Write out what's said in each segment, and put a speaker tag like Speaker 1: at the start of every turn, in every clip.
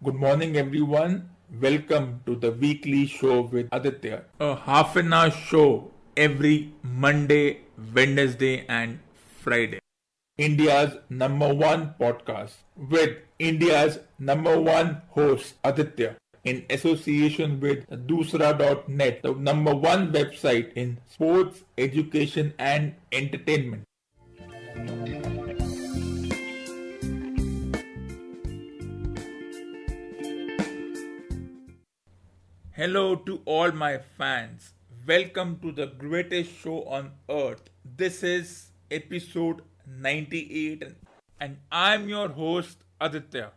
Speaker 1: Good morning, everyone. Welcome to the weekly show with Aditya. A half an hour show every Monday, Wednesday, and Friday. India's number one podcast with India's number one host, Aditya, in association with Dusra.net, the number one website in sports, education, and entertainment. Hello to all my fans. Welcome to the greatest show on earth. This is episode 98 and I'm your host Aditya.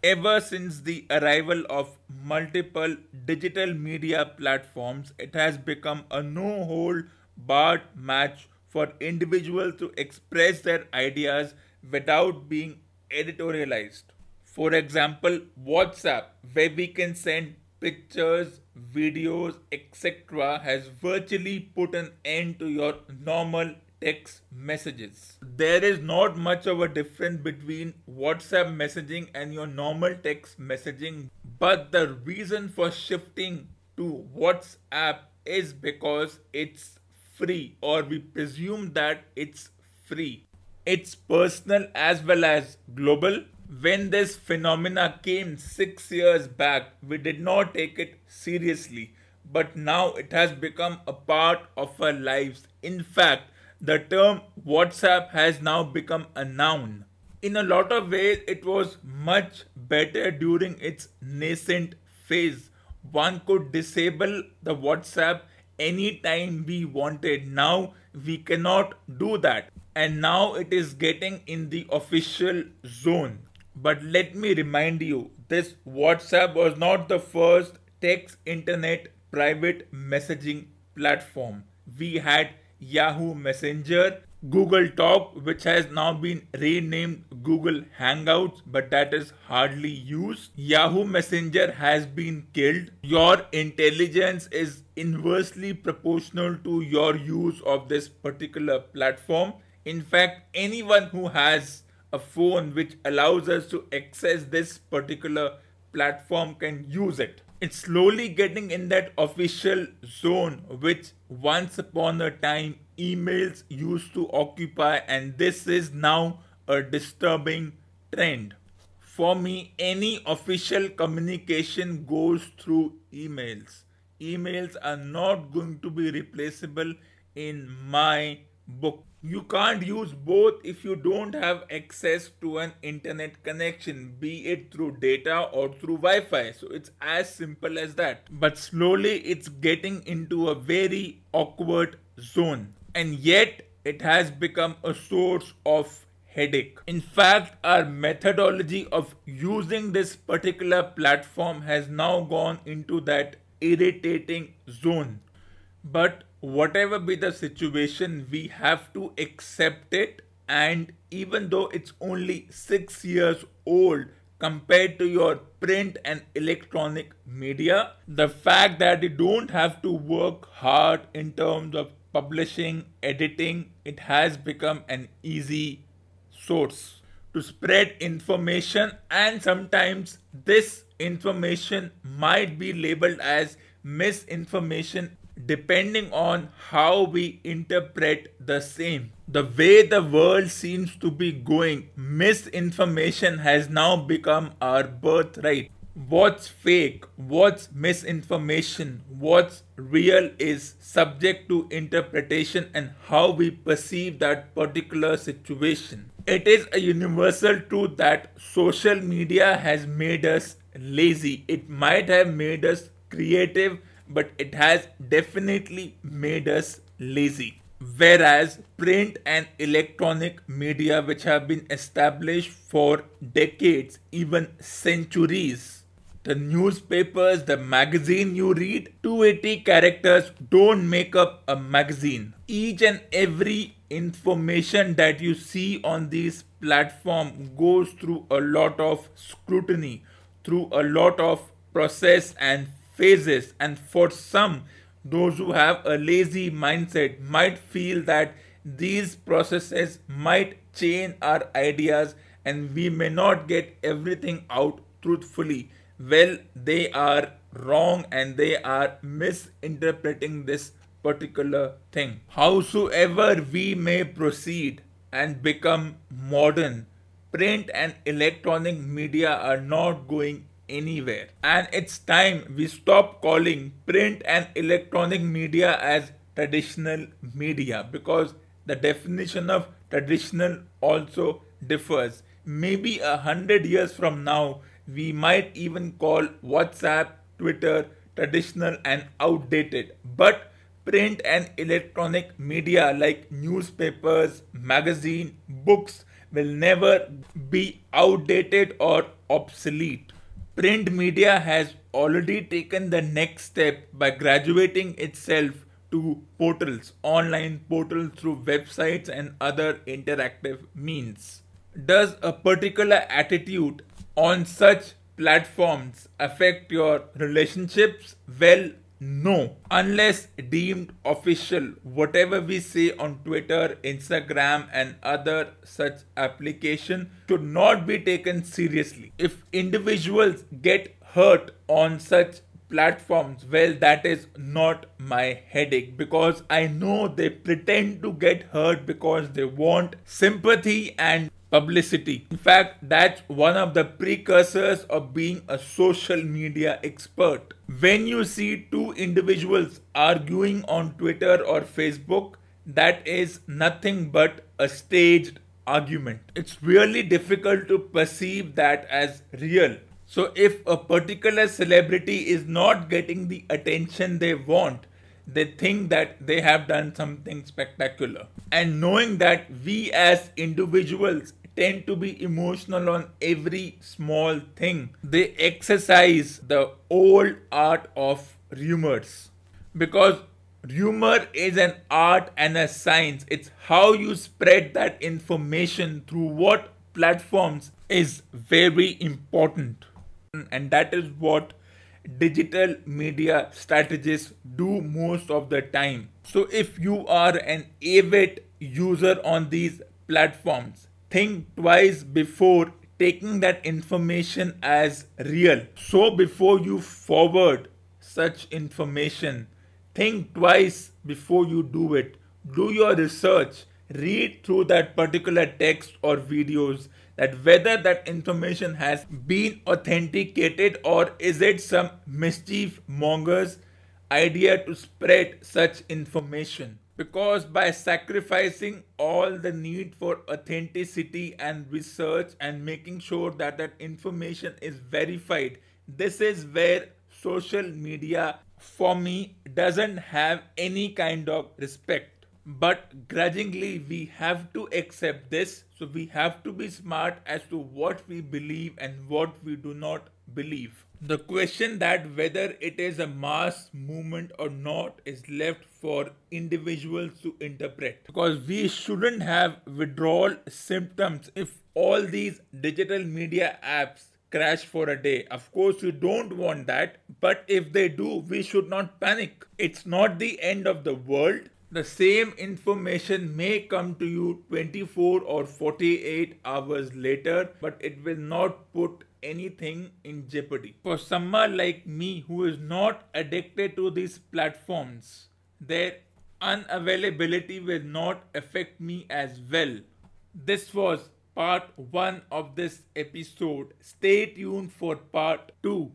Speaker 1: Ever since the arrival of multiple digital media platforms, it has become a no-hold-barred match for individuals to express their ideas without being editorialized. For example, WhatsApp, where we can send pictures, videos, etc., has virtually put an end to your normal text messages. There is not much of a difference between WhatsApp messaging and your normal text messaging, but the reason for shifting to WhatsApp is because it's free, or we presume that it's free. It's personal as well as global. When this phenomena came 6 years back, we did not take it seriously, but now it has become a part of our lives. In fact, the term WhatsApp has now become a noun. In a lot of ways, it was much better during its nascent phase. One could disable the WhatsApp anytime we wanted. Now we cannot do that. And now it is getting in the official zone. But let me remind you, this WhatsApp was not the first text internet private messaging platform. We had Yahoo Messenger, Google Talk, which has now been renamed Google Hangouts, but that is hardly used. Yahoo Messenger has been killed. Your intelligence is inversely proportional to your use of this particular platform. In fact, anyone who has a phone which allows us to access this particular platform can use it. It's slowly getting in that official zone which once upon a time emails used to occupy, and this is now a disturbing trend. For me, any official communication goes through emails. Emails are not going to be replaceable in my book. You can't use both if you don't have access to an internet connection, be it through data or through Wi-Fi. So it's as simple as that. But slowly it's getting into a very awkward zone. And yet it has become a source of headache. In fact, our methodology of using this particular platform has now gone into that irritating zone. But whatever be the situation, we have to accept it. And even though it's only 6 years old compared to your print and electronic media, the fact that you don't have to work hard in terms of publishing, editing, it has become an easy source to spread information. And sometimes this information might be labeled as misinformation depending on how we interpret the same. The way the world seems to be going, misinformation has now become our birthright. What's fake, what's misinformation, what's real is subject to interpretation and how we perceive that particular situation. It is a universal truth that social media has made us lazy. It might have made us creative, but it has definitely made us lazy. Whereas print and electronic media, which have been established for decades, even centuries, the newspapers, the magazine you read, 280 characters don't make up a magazine. Each and every information that you see on these platforms goes through a lot of scrutiny, through a lot of process and phases, and for some, those who have a lazy mindset might feel that these processes might change our ideas and we may not get everything out truthfully. Well, they are wrong and they are misinterpreting this particular thing. Howsoever we may proceed and become modern, print and electronic media are not going anywhere. And it's time we stop calling print and electronic media as traditional media, because the definition of traditional also differs. Maybe 100 years from now, we might even call WhatsApp, Twitter traditional and outdated. But print and electronic media like newspapers, magazine, books will never be outdated or obsolete. Print media has already taken the next step by graduating itself to portals, online portals through websites and other interactive means. Does a particular attitude on such platforms affect your relationships? Well, no, unless deemed official. Whatever we say on Twitter, Instagram, and other such applications should not be taken seriously. If individuals get hurt on such platforms, well, that is not my headache, because I know they pretend to get hurt because they want sympathy and publicity. In fact, that's one of the precursors of being a social media expert. When you see two individuals arguing on Twitter or Facebook, that is nothing but a staged argument. It's really difficult to perceive that as real. So if a particular celebrity is not getting the attention they want, they think that they have done something spectacular. And knowing that we as individuals tend to be emotional on every small thing, they exercise the old art of rumors. Because rumor is an art and a science. It's how you spread that information through what platforms is very important. And that is what digital media strategists do most of the time. So if you are an avid user on these platforms, think twice before taking that information as real. So before you forward such information, think twice before you do it. Do your research, read through that particular text or videos, that whether that information has been authenticated or is it some mischief monger's idea to spread such information. Because by sacrificing all the need for authenticity and research and making sure that that information is verified, this is where social media for me doesn't have any kind of respect. But grudgingly we have to accept this, so we have to be smart as to what we believe and what we do not believe. The question that whether it is a mass movement or not is left for individuals to interpret, because we shouldn't have withdrawal symptoms if all these digital media apps crash for a day. Of course, we don't want that, but if they do, we should not panic. It's not the end of the world. The same information may come to you 24 or 48 hours later, but it will not put anything in jeopardy. For someone like me who is not addicted to these platforms, their unavailability will not affect me as well. This was part 1 of this episode. Stay tuned for part 2.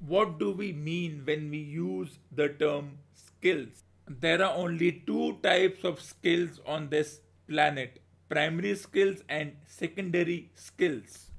Speaker 1: What do we mean when we use the term skills? There are only two types of skills on this planet: primary skills and secondary skills.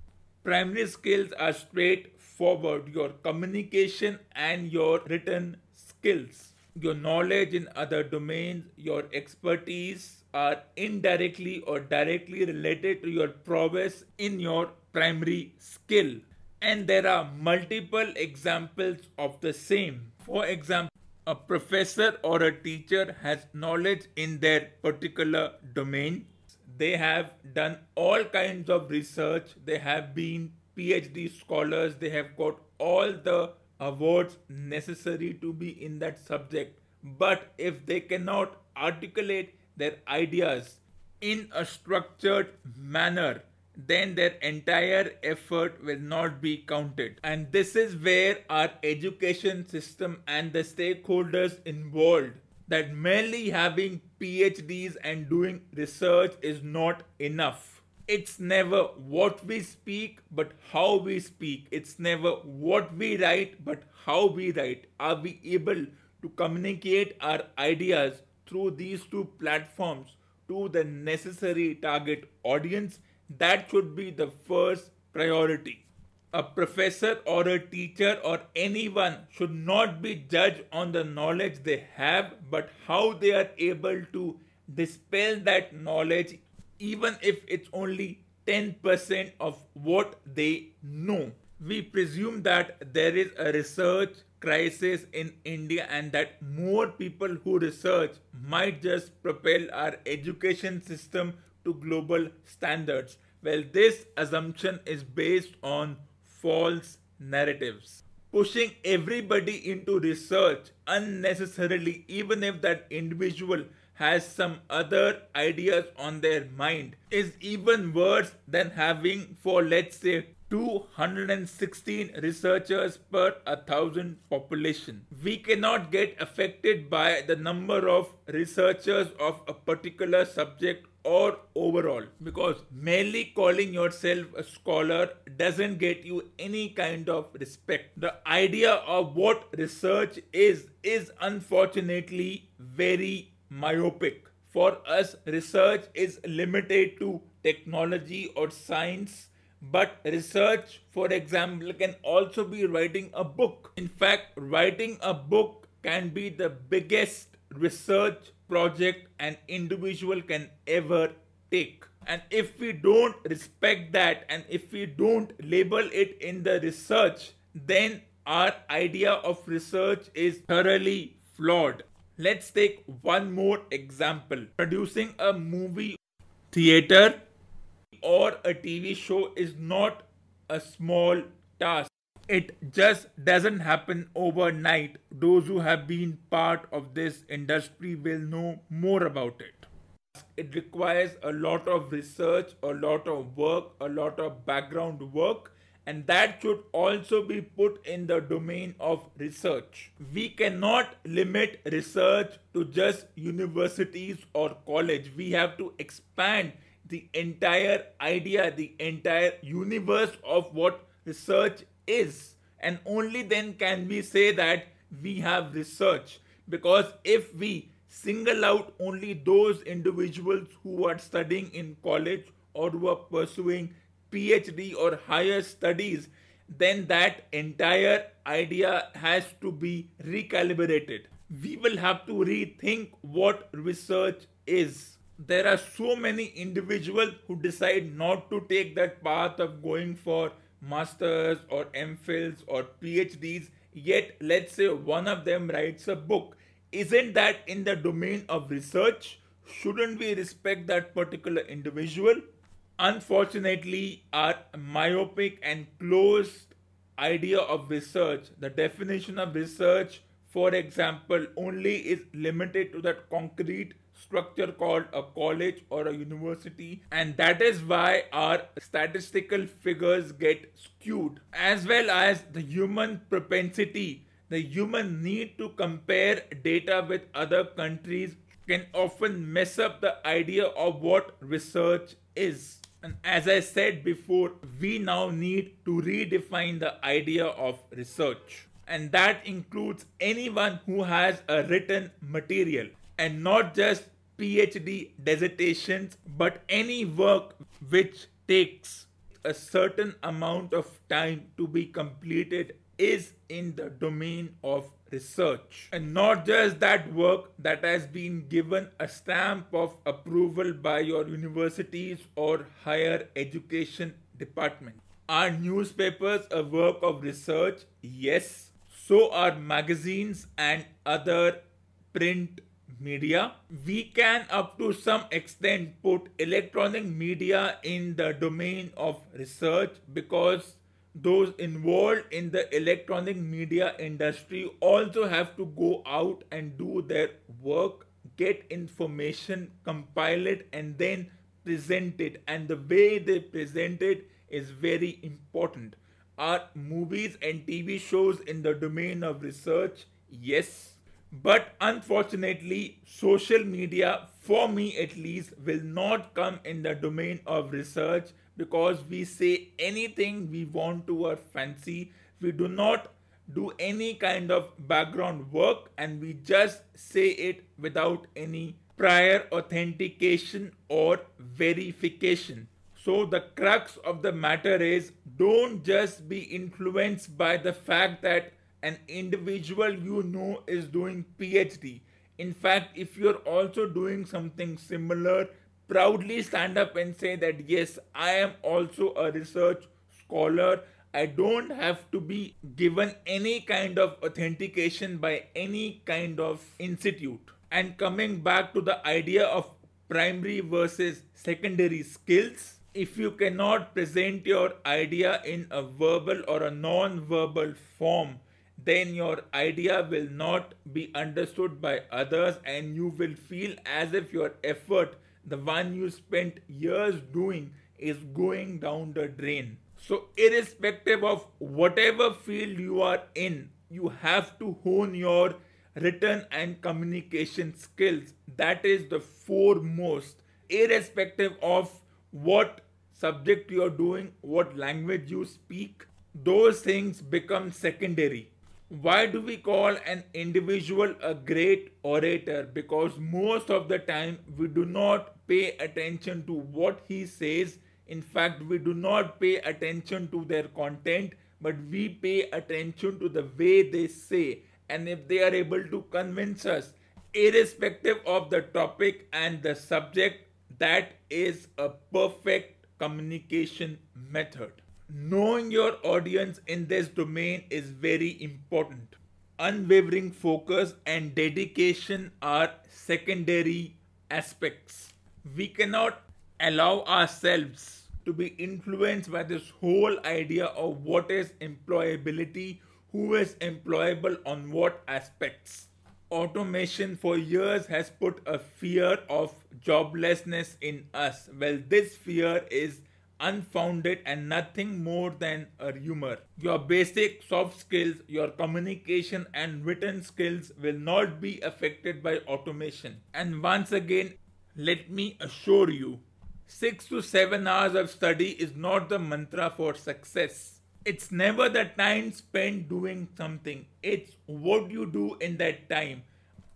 Speaker 1: Primary skills are straightforward: your communication and your written skills. Your knowledge in other domains, your expertise are indirectly or directly related to your prowess in your primary skill. And there are multiple examples of the same. For example, a professor or a teacher has knowledge in their particular domain. They have done all kinds of research. They have been PhD scholars, they have got all the awards necessary to be in that subject. But if they cannot articulate their ideas in a structured manner, then their entire effort will not be counted. And this is where our education system and the stakeholders involved, that merely having PhDs and doing research is not enough. It's never what we speak but how we speak. It's never what we write but how we write. Are we able to communicate our ideas through these two platforms to the necessary target audience? That should be the first priority. A professor or a teacher or anyone should not be judged on the knowledge they have, but how they are able to dispel that knowledge, even if it's only 10% of what they know. We presume that there is a research crisis in India and that more people who research might just propel our education system to global standards. Well, this assumption is based on false narratives. Pushing everybody into research unnecessarily, even if that individual has some other ideas on their mind, is even worse than having, for let's say, 216 researchers per 1,000 population. We cannot get affected by the number of researchers of a particular subject or overall, because merely calling yourself a scholar doesn't get you any kind of respect. The idea of what research is unfortunately very myopic. For us, research is limited to technology or science, but research, for example, can also be writing a book. In fact, writing a book can be the biggest research project an individual can ever take. And if we don't respect that and if we don't label it in the research, then our idea of research is thoroughly flawed. Let's take one more example. Producing a movie, theater, or a TV show is not a small task. It just doesn't happen overnight. Those who have been part of this industry will know more about it. It requires a lot of research, a lot of work, a lot of background work, and that should also be put in the domain of research. We cannot limit research to just universities or college. We have to expand the entire idea, the entire universe of what research is, and only then can we say that we have research. Because if we single out only those individuals who are studying in college or who are pursuing PhD or higher studies, then that entire idea has to be recalibrated. We will have to rethink what research is. There are so many individuals who decide not to take that path of going for masters or MPhils or PhDs, yet let's say one of them writes a book. Isn't that in the domain of research? Shouldn't we respect that particular individual? Unfortunately, our myopic and closed idea of research, the definition of research, for example, only is limited to that concrete structure called a college or a university, and that is why our statistical figures get skewed, as well as the human propensity, the human need to compare data with other countries can often mess up the idea of what research is. And as I said before, we now need to redefine the idea of research, and that includes anyone who has a written material, and not just PhD dissertations, but any work which takes a certain amount of time to be completed is in the domain of research. And not just that work that has been given a stamp of approval by your universities or higher education department. Are newspapers a work of research? Yes. So are magazines and other print media. We can up to some extent put electronic media in the domain of research because those involved in the electronic media industry also have to go out and do their work, get information, compile it, and then present it. And the way they present it is very important. Are movies and TV shows in the domain of research? Yes. But unfortunately, social media, for me at least, will not come in the domain of research because we say anything we want to our fancy. We do not do any kind of background work and we just say it without any prior authentication or verification. So, the crux of the matter is don't just be influenced by the fact that an individual you know is doing PhD. In fact, if you're also doing something similar, proudly stand up and say that yes, I am also a research scholar. I don't have to be given any kind of authentication by any kind of institute. And coming back to the idea of primary versus secondary skills, if you cannot present your idea in a verbal or a non-verbal form, then your idea will not be understood by others and you will feel as if your effort, the one you spent years doing, is going down the drain. So, irrespective of whatever field you are in, you have to hone your written and communication skills. That is the foremost, irrespective of what subject you are doing, what language you speak, those things become secondary. Why do we call an individual a great orator? Because most of the time we do not pay attention to what he says. In fact, we do not pay attention to their content, but we pay attention to the way they say. And if they are able to convince us, irrespective of the topic and the subject, that is a perfect communication method. Knowing your audience in this domain is very important. Unwavering focus and dedication are secondary aspects. We cannot allow ourselves to be influenced by this whole idea of what is employability, who is employable on what aspects. Automation for years has put a fear of joblessness in us. Well, this fear is unfounded and nothing more than a rumor. Your basic soft skills, your communication and written skills will not be affected by automation. And once again, let me assure you, 6 to 7 hours of study is not the mantra for success. It's never the time spent doing something. It's what you do in that time.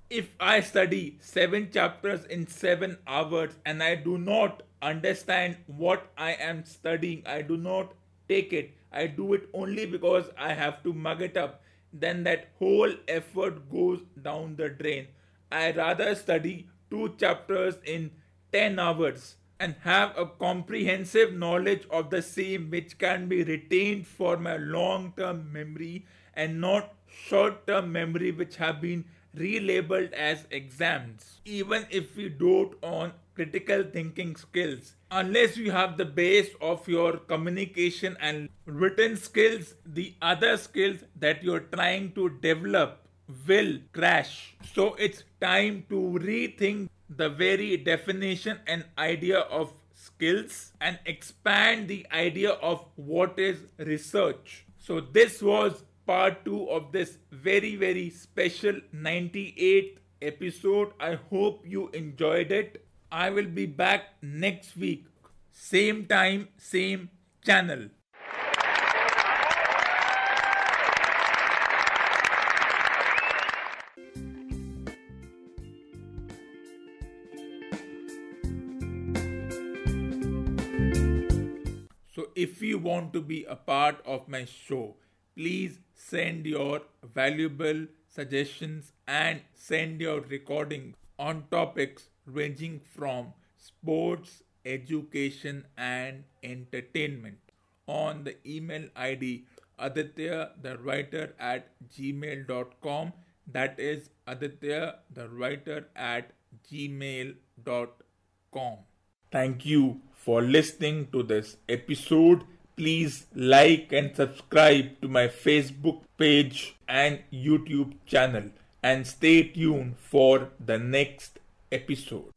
Speaker 1: If I study 7 chapters in 7 hours and I do not understand what I am studying, I do not take it, I do it only because I have to mug it up, then that whole effort goes down the drain. I rather study 2 chapters in 10 hours and have a comprehensive knowledge of the same which can be retained for my long-term memory and not short-term memory which have been relabeled as exams. Even if we dote on critical thinking skills, unless you have the base of your communication and written skills, the other skills that you're trying to develop will crash. So it's time to rethink the very definition and idea of skills and expand the idea of what is research. So this was part 2 of this very special 98th episode. I hope you enjoyed it. I will be back next week. Same time, same channel. So if you want to be a part of my show, please send your valuable suggestions and send your recordings on topics ranging from sports, education and entertainment on the email ID aditya_the_writer@gmail.com. That is aditya_the_writer@gmail.com. Thank you for listening to this episode. Please like and subscribe to my Facebook page and YouTube channel and stay tuned for the next episode.